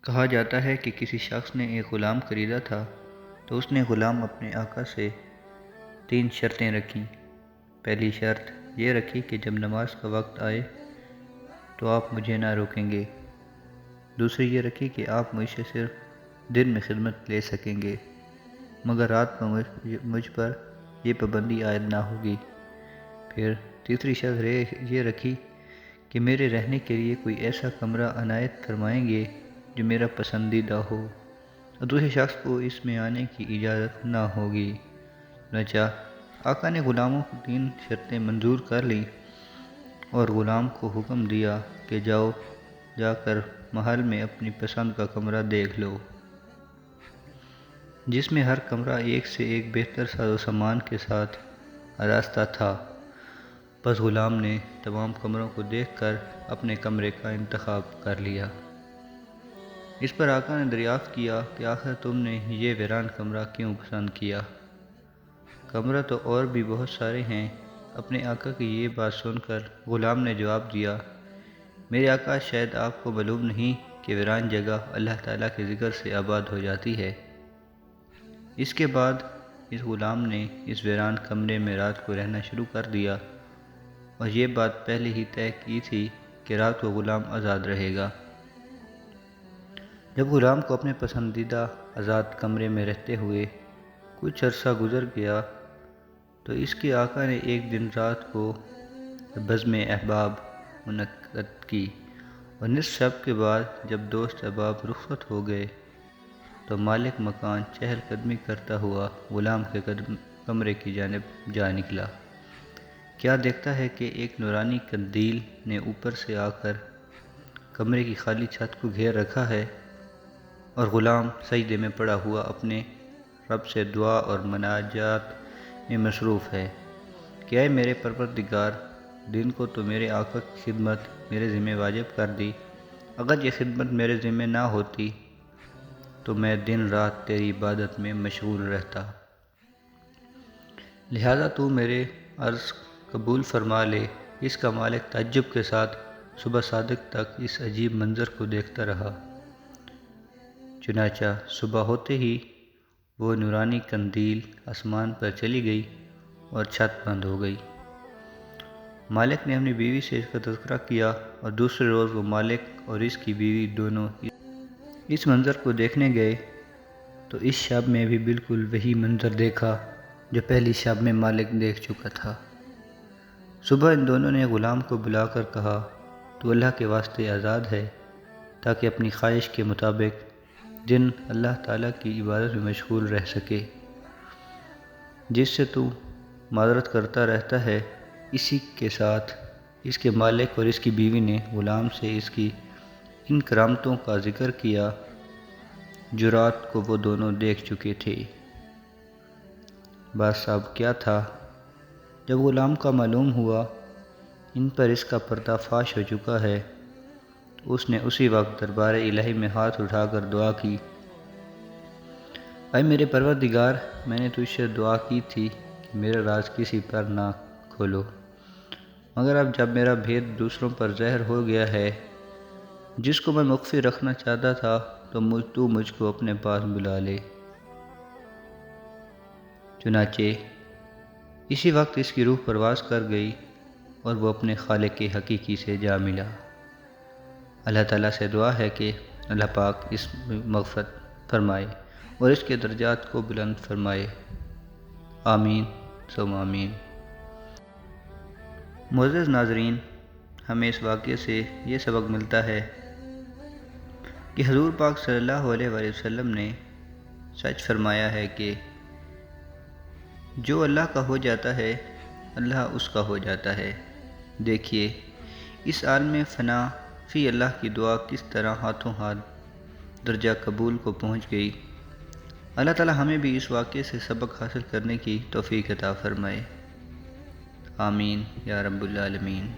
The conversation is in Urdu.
کہا جاتا ہے کہ کسی شخص نے ایک غلام خریدا تھا تو اس نے غلام اپنے آقا سے 3 شرطیں رکھیں۔ پہلی شرط یہ رکھی کہ جب نماز کا وقت آئے تو آپ مجھے نہ روکیں گے۔ دوسری یہ رکھی کہ آپ مجھ سے صرف دن میں خدمت لے سکیں گے، مگر رات کو مجھ پر یہ پابندی عائد نہ ہوگی۔ پھر تیسری شرط یہ رکھی کہ میرے رہنے کے لیے کوئی ایسا کمرہ عنایت فرمائیں گے جو میرا پسندیدہ ہو اور دوسرے شخص کو اس میں آنے کی اجازت نہ ہوگی۔ چنانچہ آقا نے غلاموں کو 3 شرطیں منظور کر لیں اور غلام کو حکم دیا کہ جا کر محل میں اپنی پسند کا کمرہ دیکھ لو، جس میں ہر کمرہ ایک سے ایک بہتر ساز و سامان کے ساتھ آراستہ تھا۔ بس غلام نے تمام کمروں کو دیکھ کر اپنے کمرے کا انتخاب کر لیا۔ اس پر آقا نے دریافت کیا کہ آخر تم نے یہ ویران کمرہ کیوں پسند کیا؟ کمرہ تو اور بھی بہت سارے ہیں۔ اپنے آقا کی یہ بات سن کر غلام نے جواب دیا، میرے آقا، شاید آپ کو معلوم نہیں کہ ویران جگہ اللہ تعالیٰ کے ذکر سے آباد ہو جاتی ہے۔ اس کے بعد اس غلام نے اس ویران کمرے میں رات کو رہنا شروع کر دیا اور یہ بات پہلے ہی طے کی تھی کہ رات کو غلام آزاد رہے گا۔ جب غلام کو اپنے پسندیدہ آزاد کمرے میں رہتے ہوئے کچھ عرصہ گزر گیا تو اس کے آقا نے ایک دن رات کو بزم احباب منعقد کی اور نصف شب کے بعد جب دوست احباب رخصت ہو گئے تو مالک مکان چہل قدمی کرتا ہوا غلام کے کمرے کی جانب جا نکلا۔ کیا دیکھتا ہے کہ ایک نورانی قندیل نے اوپر سے آ کر کمرے کی خالی چھت کو گھیر رکھا ہے اور غلام سجدے میں پڑا ہوا اپنے رب سے دعا اور مناجات میں مصروف ہے کہ اے میرے پروردگار، دن کو تو میرے آقا کی خدمت میرے ذمہ واجب کر دی، اگر یہ خدمت میرے ذمہ نہ ہوتی تو میں دن رات تیری عبادت میں مشغول رہتا، لہذا تو میرے عرض قبول فرما لے۔ اس کا مالک تعجب کے ساتھ صبح صادق تک اس عجیب منظر کو دیکھتا رہا۔ چنانچہ صبح ہوتے ہی وہ نورانی قندیل آسمان پر چلی گئی اور چھت بند ہو گئی۔ مالک نے اپنی بیوی سے اس کا تذکرہ کیا اور دوسرے روز وہ مالک اور اس کی بیوی دونوں اس منظر کو دیکھنے گئے تو اس شب میں بھی بالکل وہی منظر دیکھا جو پہلی شب میں مالک دیکھ چکا تھا۔ صبح ان دونوں نے غلام کو بلا کر کہا، تو اللہ کے واسطے آزاد ہے تاکہ اپنی خواہش کے مطابق دن اللہ تعالیٰ کی عبادت میں مشغول رہ سکے، جس سے تو معذرت کرتا رہتا ہے۔ اسی کے ساتھ اس کے مالک اور اس کی بیوی نے غلام سے اس کی ان کرامتوں کا ذکر کیا جو رات کو وہ دونوں دیکھ چکے تھے۔ بس اب کیا تھا، جب غلام کا معلوم ہوا ان پر اس کا پردہ فاش ہو چکا ہے تو اس نے اسی وقت دربار الہی میں ہاتھ اٹھا کر دعا کی، اے میرے پروردگار، میں نے تجھ سے دعا کی تھی کہ میرا راز کسی پر نہ کھولو، مگر اب جب میرا بھید دوسروں پر ظاہر ہو گیا ہے، جس کو میں مخفی رکھنا چاہتا تھا تو مجھ کو اپنے پاس بلا لے۔ چنانچہ اسی وقت اس کی روح پرواز کر گئی اور وہ اپنے خالق حقیقی سے جا ملا۔ اللہ تعالیٰ سے دعا ہے کہ اللہ پاک اس مغفرت فرمائے اور اس کے درجات کو بلند فرمائے، آمین ثم آمین۔ معزز ناظرین، ہمیں اس واقعے سے یہ سبق ملتا ہے کہ حضور پاک صلی اللہ علیہ وآلہ وسلم نے سچ فرمایا ہے کہ جو اللہ کا ہو جاتا ہے اللہ اس کا ہو جاتا ہے۔ دیکھیے اس عالم فنا فی اللہ کی دعا کس طرح ہاتھوں ہاتھ درجہ قبول کو پہنچ گئی۔ اللہ تعالی ہمیں بھی اس واقعے سے سبق حاصل کرنے کی توفیق عطا فرمائے، آمین یا رب العالمین۔